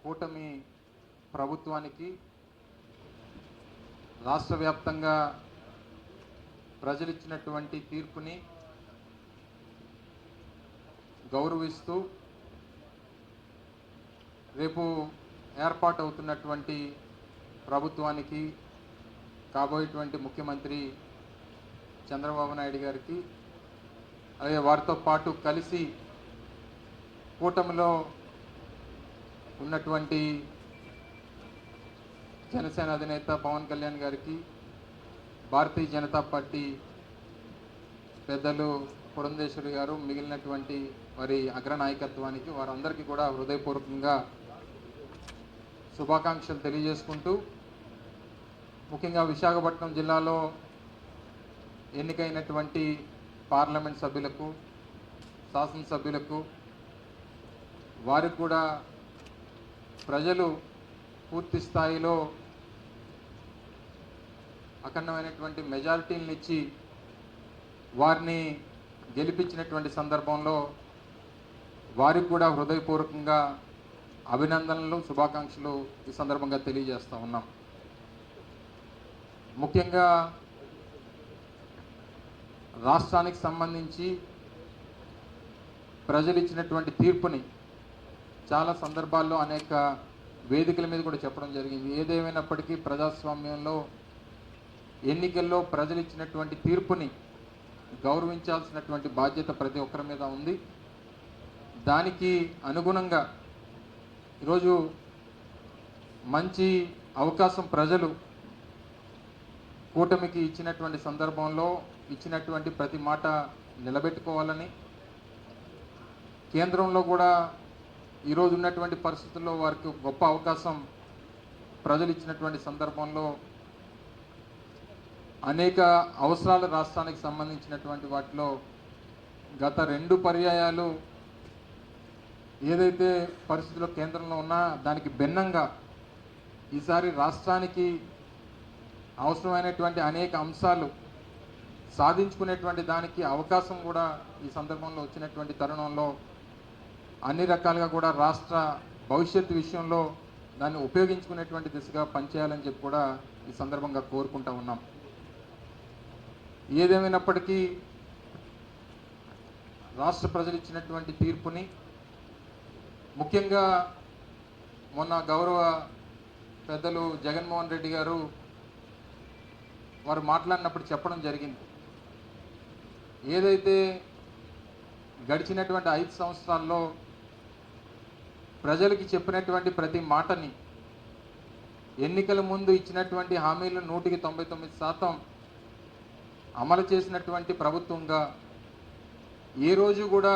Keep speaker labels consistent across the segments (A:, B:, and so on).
A: కూటమి ప్రభుత్వానికి రాష్ట్ర వ్యాప్తంగా ప్రజలు ఇచ్చినటువంటి తీర్పుని గౌరవిస్తూ రేపు ఏర్పాటు అవుతున్నటువంటి ప్రభుత్వానికి కాబోయేటువంటి ముఖ్యమంత్రి చంద్రబాబు నాయుడు గారికి అలాగే వారితో పాటు కలిసి కూటమిలో ఉన్నటువంటి జనసేన అధినేత పవన్ కళ్యాణ్ గారికి, భారతీయ జనతా పార్టీ పెద్దలు పురంధేశ్వరి గారు, మిగిలినటువంటి వారి అగ్రనాయకత్వానికి వారందరికీ కూడా హృదయపూర్వకంగా శుభాకాంక్షలు తెలియజేసుకుంటూ, ముఖ్యంగా విశాఖపట్నం జిల్లాలో ఎన్నికైనటువంటి పార్లమెంట్ సభ్యులకు, శాసనసభ్యులకు వారికి కూడా ప్రజలు పూర్తి స్థాయిలో అఖండమైనటువంటి మెజారిటీలను ఇచ్చి వారిని గెలిపించినటువంటి సందర్భంలో వారికి కూడా హృదయపూర్వకంగా అభినందనలు, శుభాకాంక్షలు ఈ సందర్భంగా తెలియజేస్తూ ఉన్నాం. ముఖ్యంగా రాష్ట్రానికి సంబంధించి ప్రజలు ఇచ్చినటువంటి తీర్పుని చాలా సందర్భాల్లో అనేక వేదికల మీద కూడా చెప్పడం జరిగింది. ఏదేమైనప్పటికీ ప్రజాస్వామ్యంలో ఎన్నికల్లో ప్రజలు ఇచ్చినటువంటి తీర్పుని గౌరవించాల్సినటువంటి బాధ్యత ప్రతి ఒక్కరి మీద ఉంది. దానికి అనుగుణంగా ఈరోజు మంచి అవకాశం ప్రజలు కూటమికి ఇచ్చినటువంటి సందర్భంలో ఇచ్చినటువంటి ప్రతి మాట నిలబెట్టుకోవాలని, కేంద్రంలో కూడా ఈరోజు ఉన్నటువంటి పరిస్థితుల్లో వారికి గొప్ప అవకాశం ప్రజలు ఇచ్చినటువంటి సందర్భంలో అనేక అవసరాలు రాష్ట్రానికి సంబంధించినటువంటి వాటిలో గత 2 పర్యాయాలు ఏదైతే పరిస్థితుల్లో కేంద్రంలో ఉన్నా దానికి భిన్నంగా ఈసారి రాష్ట్రానికి అవసరమైనటువంటి అనేక అంశాలు సాధించుకునేటువంటి దానికి అవకాశం కూడా ఈ సందర్భంలో వచ్చినటువంటి తరుణంలో అన్ని రకాలుగా కూడా రాష్ట్ర భవిష్యత్తు విషయంలో దాన్ని ఉపయోగించుకునేటువంటి దిశగా పనిచేయాలని చెప్పి కూడా ఈ సందర్భంగా కోరుకుంటూ ఉన్నాం. ఏదేమైనప్పటికీ రాష్ట్ర ప్రజలు ఇచ్చినటువంటి తీర్పుని, ముఖ్యంగా మొన్న గౌరవ పెద్దలు జగన్మోహన్ రెడ్డి గారు వారు మాట్లాడినప్పుడు చెప్పడం జరిగింది. ఏదైతే గడిచినటువంటి 5 సంవత్సరాల్లో ప్రజలకి చెప్పినటువంటి ప్రతి మాటని, ఎన్నికల ముందు ఇచ్చినటువంటి హామీలు 199% అమలు చేసినటువంటి ప్రభుత్వంగా, ఏ రోజు కూడా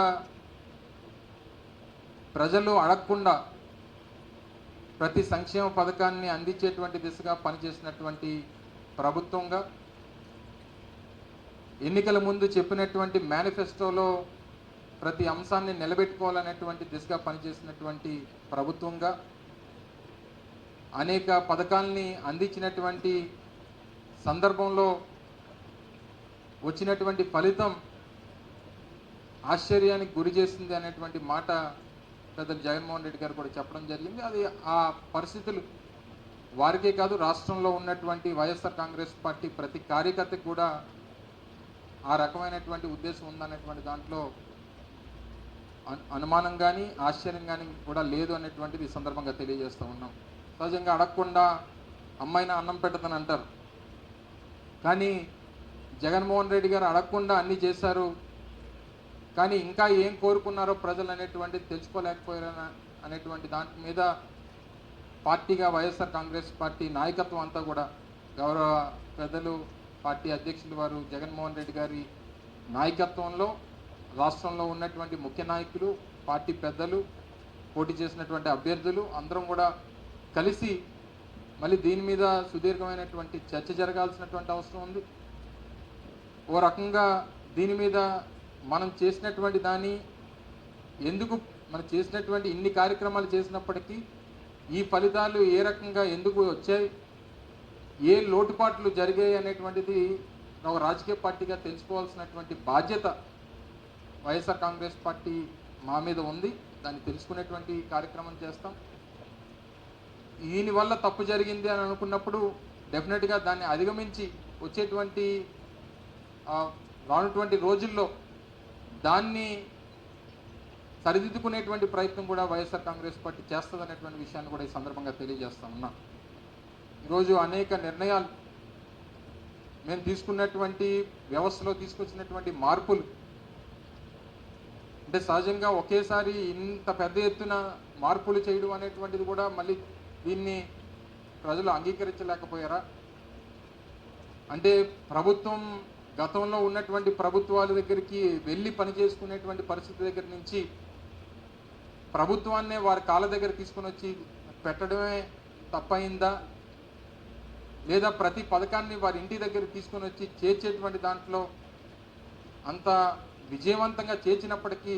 A: ప్రజలు అడగకుండా ప్రతి సంక్షేమ పథకాన్ని అందించేటువంటి దిశగా పనిచేసినటువంటి ప్రభుత్వంగా, ఎన్నికల ముందు చెప్పినటువంటి మేనిఫెస్టోలో ప్రతి అంశాన్ని నిలబెట్టుకోవాలనేటువంటి దిశగా పనిచేసినటువంటి ప్రభుత్వంగా, అనేక పథకాల్ని అందించినటువంటి సందర్భంలో వచ్చినటువంటి ఫలితం ఆశ్చర్యానికి గురి చేసింది అనేటువంటి మాట పెద్దలు జగన్మోహన్ రెడ్డి గారు కూడా చెప్పడం జరిగింది. అది ఆ పరిస్థితులు వారికే కాదు, రాష్ట్రంలో ఉన్నటువంటి వైఎస్ఆర్ కాంగ్రెస్ పార్టీ ప్రతి కార్యకర్తకు కూడా ఆ రకమైనటువంటి ఉద్దేశం ఉందనేటువంటి దాంట్లో అనుమానం కానీ ఆశ్చర్యం కానీ కూడా లేదు అనేటువంటిది ఈ సందర్భంగా తెలియజేస్తూ ఉన్నాం. సహజంగా అడగకుండా అమ్మాయిన అన్నం పెట్టదని అంటారు, కానీ జగన్మోహన్ రెడ్డి గారు అడగకుండా అన్నీ చేశారు. కానీ ఇంకా ఏం కోరుకున్నారో ప్రజలు అనేటువంటిది తెలుసుకోలేకపోయారు అనేటువంటి దాని మీద పార్టీగా వైఎస్ఆర్ కాంగ్రెస్ పార్టీ నాయకత్వం అంతా కూడా గౌరవ పెద్దలు పార్టీ అధ్యక్షులు వారు జగన్మోహన్ రెడ్డి గారి నాయకత్వంలో రాష్ట్రంలో ఉన్నటువంటి ముఖ్య నాయకులు, పార్టీ పెద్దలు, పోటీ చేసినటువంటి అభ్యర్థులు అందరం కూడా కలిసి మళ్ళీ దీని మీద సుదీర్ఘమైనటువంటి చర్చ జరగాల్సినటువంటి అవసరం ఉంది. ఓ రకంగా దీని మీద మనం చేసినటువంటి దాన్ని ఎందుకు మనం చేసినటువంటి ఇన్ని కార్యక్రమాలు చేసినప్పటికీ ఈ ఫలితాలు ఏ రకంగా ఎందుకు వచ్చాయి, ఏ లోటుపాట్లు జరిగాయి అనేటువంటిది ఒక రాజకీయ పార్టీగా తెలుసుకోవాల్సినటువంటి బాధ్యత వైఎస్ఆర్ కాంగ్రెస్ పార్టీ మా మీద ఉంది. దాన్ని తెలుసుకునేటువంటి కార్యక్రమం చేస్తాం. ఈయన వల్ల తప్పు జరిగింది అని అనుకున్నప్పుడు డెఫినెట్గా దాన్ని అధిగమించి వచ్చేటువంటి రానున్నటువంటి రోజుల్లో దాన్ని సరిదిద్దుకునేటువంటి ప్రయత్నం కూడా వైఎస్ఆర్ కాంగ్రెస్ పార్టీ చేస్తుందనేటువంటి విషయాన్ని కూడా ఈ సందర్భంగా తెలియజేస్తా ఉన్నా. ఈరోజు అనేక నిర్ణయాలు మేము తీసుకున్నటువంటి వ్యవస్థలో తీసుకొచ్చినటువంటి మార్పులు అంటే సహజంగా ఒకేసారి ఇంత పెద్ద ఎత్తున మార్పులు చేయడం అనేటువంటిది కూడా మళ్ళీ దీన్ని ప్రజలు అంగీకరించలేకపోయారా? అంటే ప్రభుత్వం గతంలో ఉన్నటువంటి ప్రభుత్వాల దగ్గరికి వెళ్ళి పనిచేసుకునేటువంటి పరిస్థితి దగ్గర నుంచి ప్రభుత్వాన్నే వారి కాళ్ళ దగ్గర తీసుకొని వచ్చి పెట్టడమే తప్పయిందా, లేదా ప్రతి పథకాన్ని వారి ఇంటి దగ్గర తీసుకొని వచ్చి చేర్చేటువంటి దాంట్లో అంత విజయవంతంగా చేర్చినప్పటికీ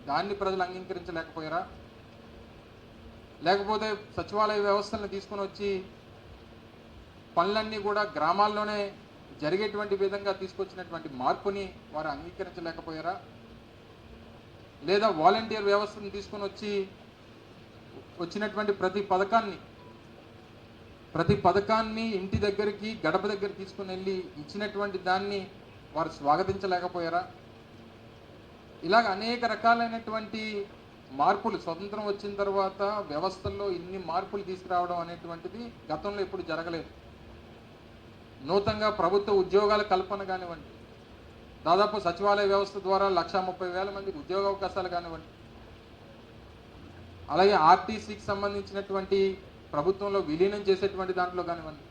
A: దాన్ని ప్రజలు అంగీకరించలేకపోయారా? లేకపోతే సచివాలయ వ్యవస్థలను తీసుకొని వచ్చి పనులన్నీ కూడా గ్రామాల్లోనే జరిగేటువంటి విధంగా తీసుకొచ్చినటువంటి మార్పుని వారు అంగీకరించలేకపోయారా? లేదా వాలంటీర్ వ్యవస్థను తీసుకొని వచ్చి వచ్చినటువంటి ప్రతి పథకాన్ని ఇంటి దగ్గరికి గడప దగ్గర తీసుకుని వెళ్ళి ఇచ్చినటువంటి దాన్ని వారు స్వాగతించలేకపోయారా? ఇలాగ అనేక రకాలైనటువంటి మార్పులు స్వతంత్రం వచ్చిన తర్వాత వ్యవస్థల్లో ఇన్ని మార్పులు తీసుకురావడం అనేటువంటిది గతంలో ఎప్పుడు జరగలేదు. నూతనంగా ప్రభుత్వ ఉద్యోగాల కల్పన కానివ్వండి, దాదాపు సచివాలయ వ్యవస్థ ద్వారా 1,30,000 మందికి ఉద్యోగ అవకాశాలు కానివ్వండి, అలాగే ఆర్టీసీకి సంబంధించినటువంటి ప్రభుత్వంలో విలీనం చేసేటువంటి దాంట్లో కానివ్వండి,